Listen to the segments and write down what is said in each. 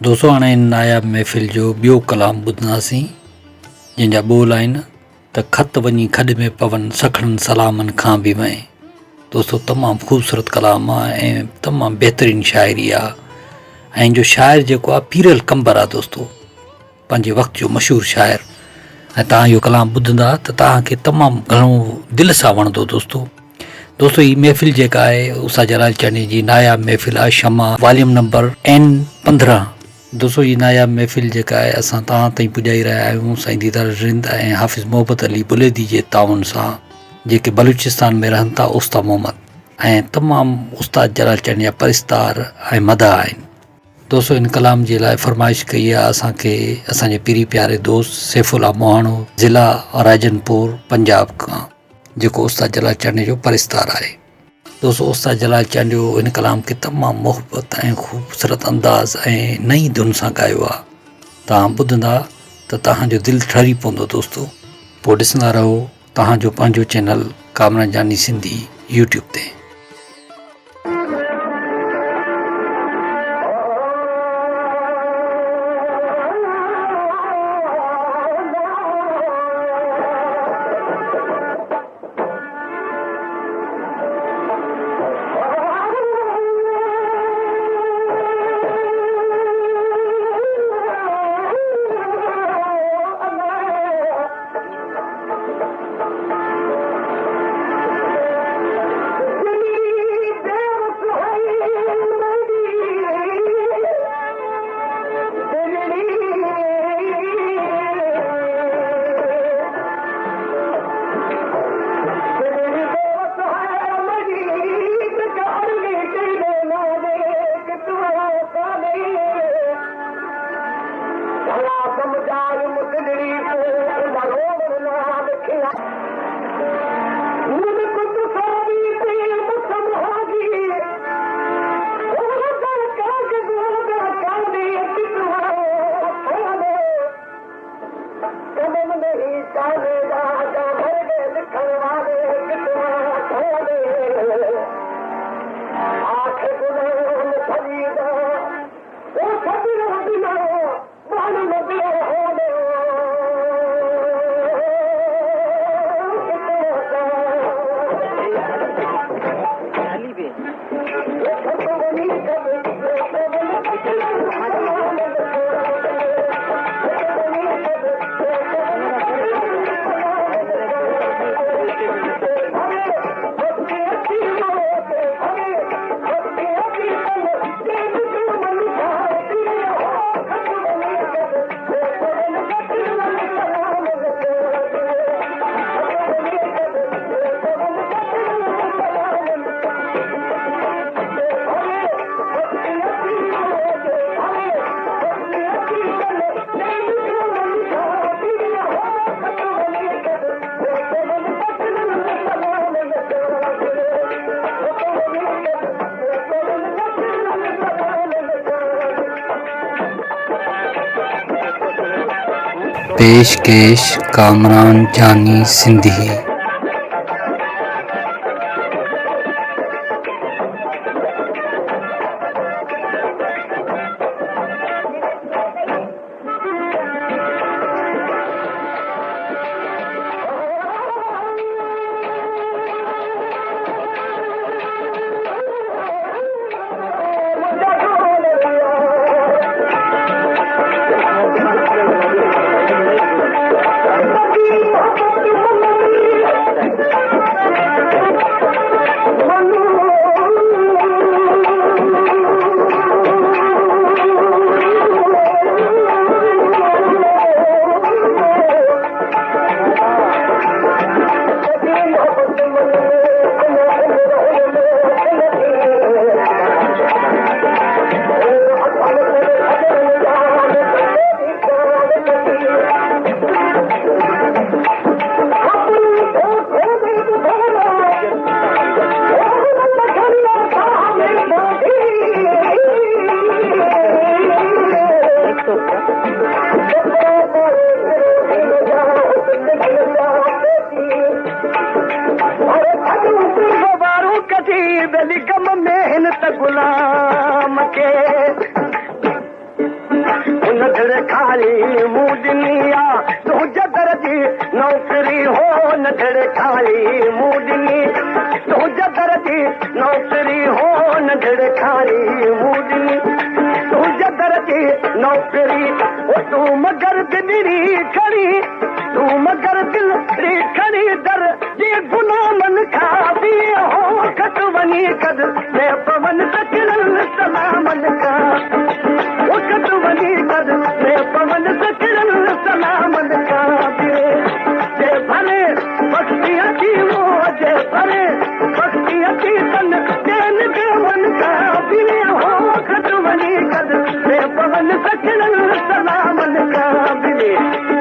दोस्तों हाणे नायाब महफ़िल जो ॿियो कलाम ॿुधंदासीं जंहिंजा ॿोल आहिनि त ख़त वञी खॾ में पवनि सखड़नि सलामनि खां बि वएं। दोस्तों तमामु ख़ूबसूरत कलाम आहे ऐं तमामु बहितरीनु शाइरी आहे ऐं जो शाइर जेको आहे पीरल कंबर आहे दोस्तों, पंहिंजे वक़्त जो मशहूरु शाइर। ऐं तव्हां इहो कलाम ॿुधंदा त तव्हांखे तमामु घणो दिलि सां वणंदो दोस्तों। हीअ महफ़िल जेका आहे उषा जलालचंद जी नायाब महफ़िल आहे शमा वॉल्यूम नंबर N15। दोस्तों ये नायाब महफ़िल जेका आहे असां तव्हां ताईं पुॼाई रहिया आहियूं साईं दीदार रिंद ऐं हाफ़िज़ मोहब्बत अली बुलेदी जे ताउन सां, जेके बलूचिस्तान में रहनि था, उस्ताद मोहम्मद ऐं तमामु उस्ताद जलालचंद जा परिस्तार ऐं मदा आहिनि। दोस्तों इन कलाम जे लाइ फरमाइश कई आहे असांखे असांजे पीरी प्यारे दोस्त सैफुल्ला मोहाणो ज़िला राजनपुर पंजाब खां, जेको उस्ताद जलालचंद जो परिस्तार आहे। दोस्तों उस्ताद जलालचंद जो इन कलाम खे तमामु मोहबत ऐं ख़ूबसूरत अंदाज़ ऐं नई धुन सां ॻायो आहे। तव्हां ॿुधंदा त तव्हांजो दिलि ठरी पवंदो दोस्तों। पोइ ॾिसंदा रहो तव्हांजो पंहिंजो चैनल कामरान जानी सिंधी यूट्यूब ते। पेशकेश कामरान जानी सिंधी। खाली मूडनिया तू जदर जी नौकरी हो नजर खाली मूडनी तू जदर जी नौकरी हो नजर खाली मूडनी तू जदर जी नौकरी तू मगर दिली खड़ी तू मगर दिल खड़ी दर जी गुलामन खा भी हो खत वनी कद मैं पवन सकिरन सलामन का वो खत वनी कद मैं पवन सकिरन सलामन का जे भरे बख्तिया की वो जे भरे बख्तिया की तन देन देवन का भी हो खत वनी कद मैं पवन सकिरन सलामन का भी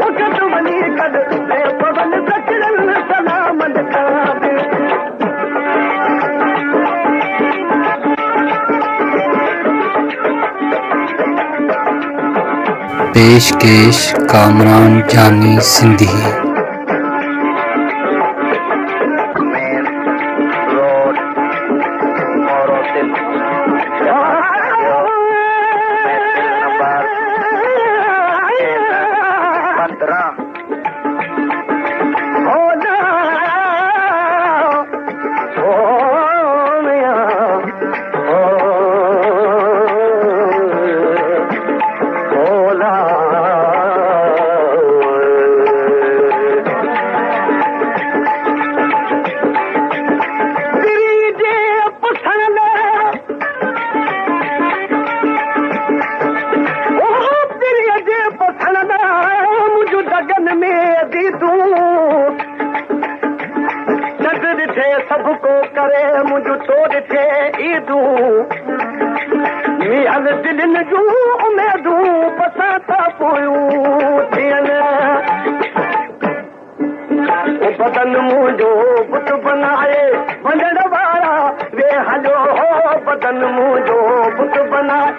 वो खत वनी कद मैं पवन सकिरन सलामन का भी पेशकेश कामरान जानी सिंधी। सबको करे मुझे तोड़ थे ईदू मियल दिल जू उमेदू बसाता पोयू थियन बदन मुझो बुत बनाए वंजण वारा वे हलो हो बदन मुझो बुत बनाए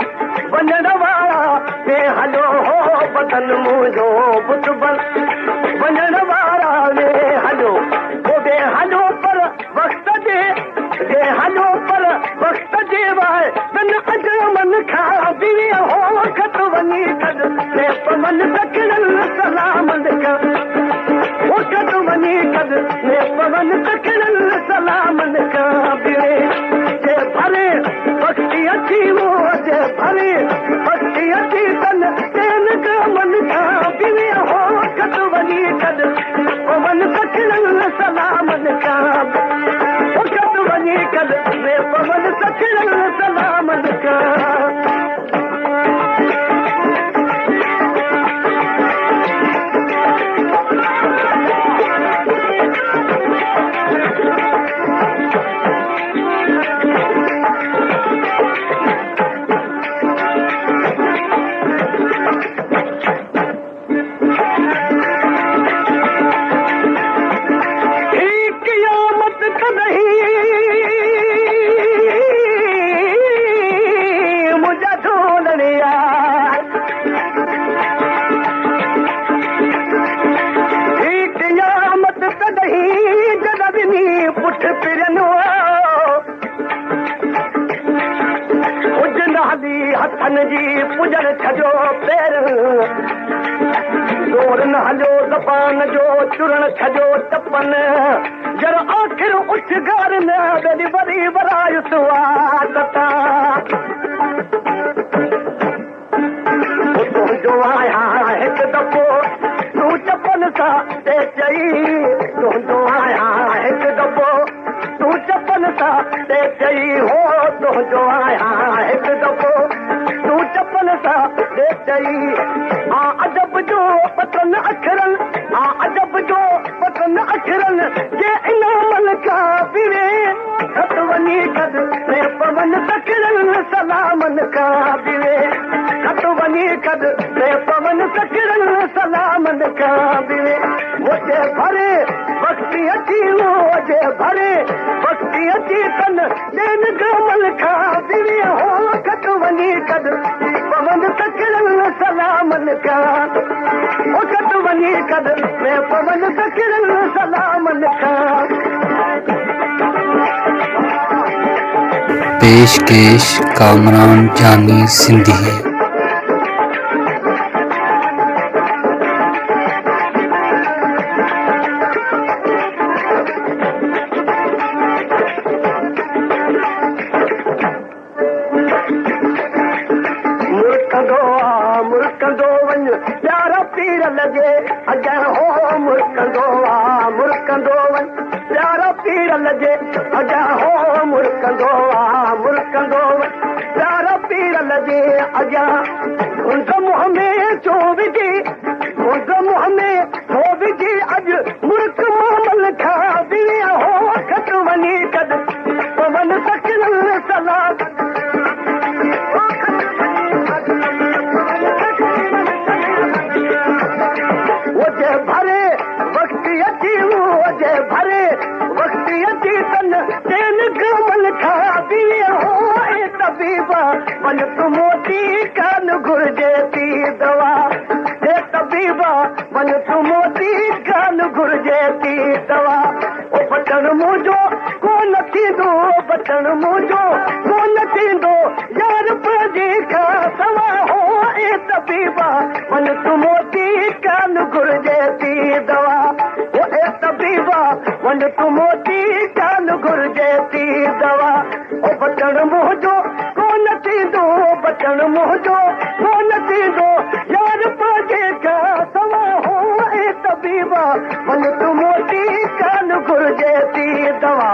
वंजण वारा वे हलो हो बदन मुझो बुत बन वंजण वारा वे हलो वो वे हलो पर वक्त दे हलो पर वक्त दे वाए तन अजर मन खा भी हो खत वनी कद ले पवन सकिरन सलामन का वो खत वनी कद ले पवन सकिरन सलामन का भी जे भरे भक्ति अच्छी वो जे भरे भक्ति अच्छी तन तेन का मन खा भी हो खत वनी कद पवन सकिरन सलामन का वो खत वनी कद ले पवन सकिरन सलामन का हथन जी पुजर छजो पैर जोर न हलो ज़बान जो चुरण छजो टपन जर आखिर उठ घर न बेली वरी वराय सुवादता तुंहिंजो आया हिकु दफ़ो तूं चपन सां ते चई तुंहिंजो आया हिकु दफ़ो तूं चपन सां ते चई हो तुंहिंजो आया हिकु दफ़ो तूं चपन सां ते चई अजब जो पतन अखरन अजब जो पतन अखरन जे इनामन का पिरे खत वनी कद ने पवन सकिरन सलामन का पिरे खत वनी कद ने पवन सकिरन सलामन का पिरे मुझे भरे भक्ति अची मुझे भरे भक्ति अची तन देन गमल का पिरे हो खत वनी कद पवन सकिरन सलामन का खत वनी कद ने पवन सकिरन सलामन का पेशकेश कामरान जानी सिंधी। मुरकंदो आ मुरकंदो वञ प्यारा पीर लॻे अॻियां हो मुरकंदो आ मुरकंदो वञ प्यारा पीर लॻे अॻियां हो मुरकंदो आ मुरकंदो वञ प्यारा पीर लॻे अॻियां हुन मुंहं में चो विझी हुन मुंहं में चो विझी अॼु मुर्क मामल खां बि हो खट वञी कद पवन सकिरल सलाद भरे वक्ती अची भरे वक्ती अची तन तेन गमल खा बि हो तबीबा वञ तूं मोती कान घुर्जे थी दवा हे तबीबा वञ तूं मोती कान घुर्जे थी दवा ओ बटण मुंहिंजो कोन थींदो बटण मुंहिंजो कोन थींदो यार पंहिंजी खां सवा हो ए तबीबा वञ तूं मोती कान घुर्जे थी दवा ओ ए तबीबा वञ तूं मोती कान घुर्जे थी दवा ओ बटण मुंहिंजो कोन थींदो बटण मुंहिंजो कोन थींदो यार पंहिंजे खां सवा हो ए तबीबा वञ तूं मोती कान घुर्जे थी दवा